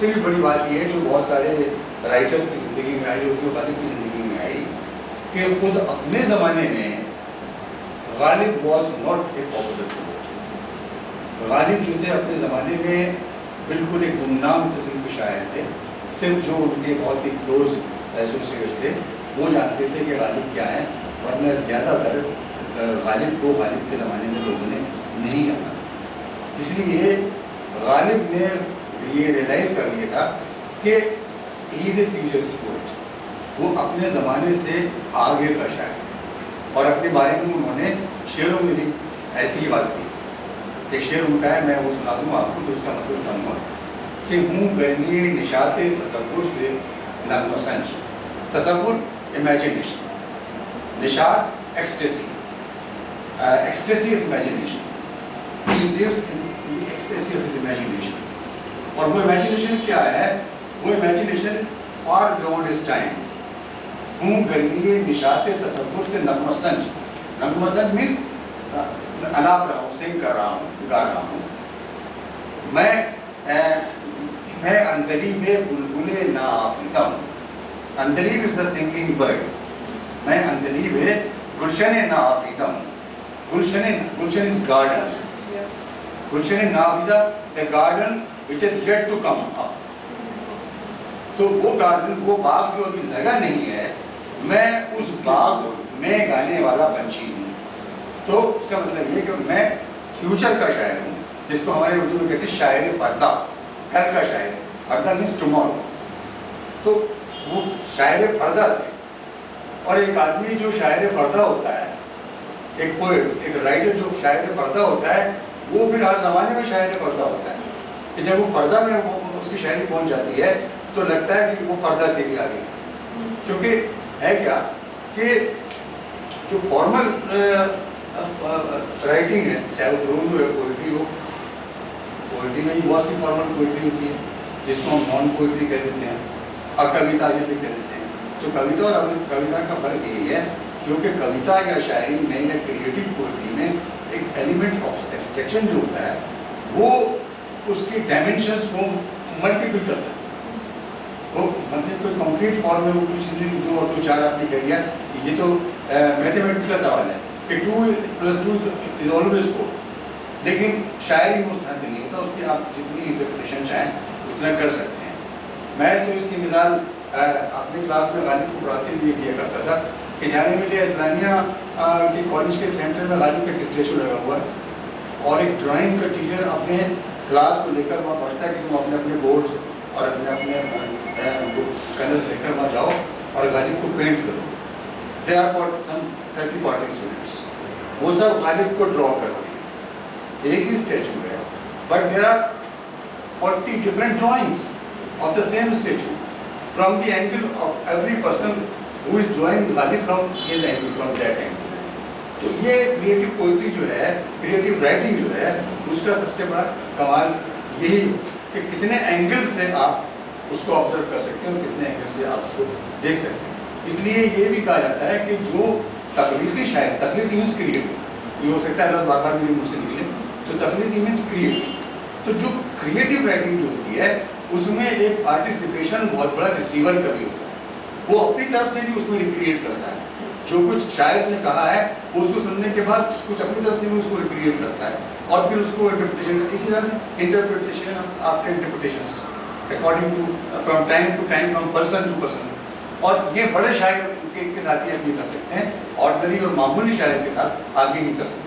سے بھی بڑی بات یہ ہے جو بہت سارے رائٹرز کی زندگی میں آئی، اردو غالب کی زندگی میں آئی، کہ خود اپنے زمانے میں غالب was not a popular poet. غالب جو تھے اپنے زمانے میں بالکل ایک گمنام قسم کے شاعر تھے. صرف جو ان کے بہت ہی کلوز ایسوسیٹس تھے وہ جانتے تھے کہ غالب کیا ہے، ورنہ زیادہ تر غالب کو غالب کے زمانے میں لوگوں نے نہیں جانا. اس لیے غالب نے یہ ریئلائز کر لیا تھا کہ ہی از اے فیوچرس پوئٹ. وہ اپنے زمانے سے آگے کا شاعر، اور اپنے بارے میں انہوں نے شعروں میں بھی ایسی ہی بات کی. ایک شعر ان کا ہے، میں وہ سنا دوں آپ کو تو اس کا مطلب بتاؤں گا کہ ہوں گرمی نشاط تصور سے نغمہ سنج. تصور imagination, Nishat ecstasy, ecstasy of imagination. He lives in the ecstasy of his imagination. اور وہ امیجنیشن کیا ہے؟ وہ imagination far beyond his time. ہوں گرمی نشاط تصور سے نغمہ سنج. نغمہ سنج میں الاپ رہا ہوں، سنگ کر رہا ہوں، گا رہا ہوں. میں اندلیب بلبل ناآفریدہ ہوں. اندلیب از دا سنگنگ برڈ. میں اندلیب گلشن ناآفریدہ ہوں. گلشن از گارڈن. گلشن ناآفریدہ the garden which is yet to come up. تو وہ گارڈن، وہ باغ جو ابھی لگا نہیں ہے، میں اس باغ میں گانے والا پنچھی ہوں. تو اس کا مطلب یہ کہ میں فیوچر کا شاعر ہوں، جس کو ہمارے اردو میں کہتے ہیں شاعر فردہ، کل کا شاعر. فردہ مینس ٹمورو. تو وہ شاعر فردہ تھے. اور ایک آدمی جو شاعر فردہ ہوتا ہے، ایک پوئٹ، ایک رائٹر جو شاعر فردہ ہوتا ہے، وہ پھر ہر زمانے میں شاعر فردہ ہوتا ہے. کہ جب وہ فردہ میں اس کی شاعری پہنچ جاتی ہے تو لگتا ہے کہ وہ فردہ سے بھی آگے. کیونکہ ہے کیا کہ جو فارمل رائٹنگ ہے، چاہے وہ پروز ہو یا پوئٹری ہو، پوئٹری میں بہت سی فارمل پوئٹری ہوتی ہے جس کو ہم نان پوئٹری کہہ دیتے ہیں، اور کویتا جیسے کہہ دیتے ہیں. تو کویتا اور کویتا کا فرق یہی ہے کیونکہ کویتا یا شاعری میں یا کریٹو پوئٹری میں ایک ایلیمنٹ آف ایبسٹریکشن جو ہوتا ہے وہ اس کی ڈائمینشنس کو ملٹیپل کرتا ہے. وہ مطلب کوئی کنکریٹ فارم میں وہ کچھ نہیں، 2 اور 2 4 آپ نے کہہ دیا. یہ تو میتھمیٹکس کا سوال ہے کہ 2 + 2 از آلویز 4. لیکن شاعری میں اس طرح سے نہیں ہوتا. اس کی آپ جتنی انٹرپریٹیشن چاہیں اتنا کر سکتے ہیں. میں تو اس کی مثال اپنے کلاس میں غالب کو پڑھاتے ہوئے دیا کرتا تھا کہ جامعہ ملیہ اسلامیہ کے کالج کے سینٹر میں غالب کا ایک اسٹیچو لگا ہوا ہے، اور ایک ڈرائنگ کا ٹیچر اپنے کلاس کو لے کر وہاں پڑھتا ہے کہ تم اپنے اپنے بورڈز اور اپنے کلرز لے کر وہاں جاؤ اور غالب کو پینٹ کرو. They are for some 30-40 students. وہ سب غالب کو ڈرا کرتے ہیں. ایک ہی اسٹیچو ہے but there are 40 different drawings of the same statue from the angle of every person who is drawing Ghalib from his angle, from that angle. تو یہ کریٹو پوئٹری جو ہے، کریٹو رائٹنگ جو ہے، اس کا سب سے بڑا کمال یہی کہ کتنے اینگل سے آپ اس کو آبزرو کر سکتے ہیں اور کتنے اینگل سے آپ اس کو دیکھ سکتے ہیں. اس لیے یہ بھی کہا جاتا ہے کہ جو تخلیقی شاعر، تخلیقی مینس کریٹو، یہ ہو سکتا ہے لفظ بار بار میرے منہ سے نکلے، تو تخلیقی مینس کریٹو. تو جو کریٹو رائٹنگ جو ہوتی ہے اس میں ایک پارٹیسپیشن بہت بڑا ریسیور کا بھی ہوتا ہے. وہ اپنی طرف سے بھی اس میں ریکریٹ کرتا ہے. جو کچھ شاعر نے کہا ہے اس کو سننے کے بعد کچھ اپنی طرف سے بھی اس کو ریکریٹ کرتا ہے اور پھر اس کو انٹرپریٹیشن. اسی طرح سے interpretation after interpretation according to from time to time, from person to person. اور یہ بڑے شاعر کے ساتھ ہی آپ نہیں کر سکتے ہیں، آرڈنری اور معمولی شاعر کے ساتھ آپ بھی نہیں کر سکتے.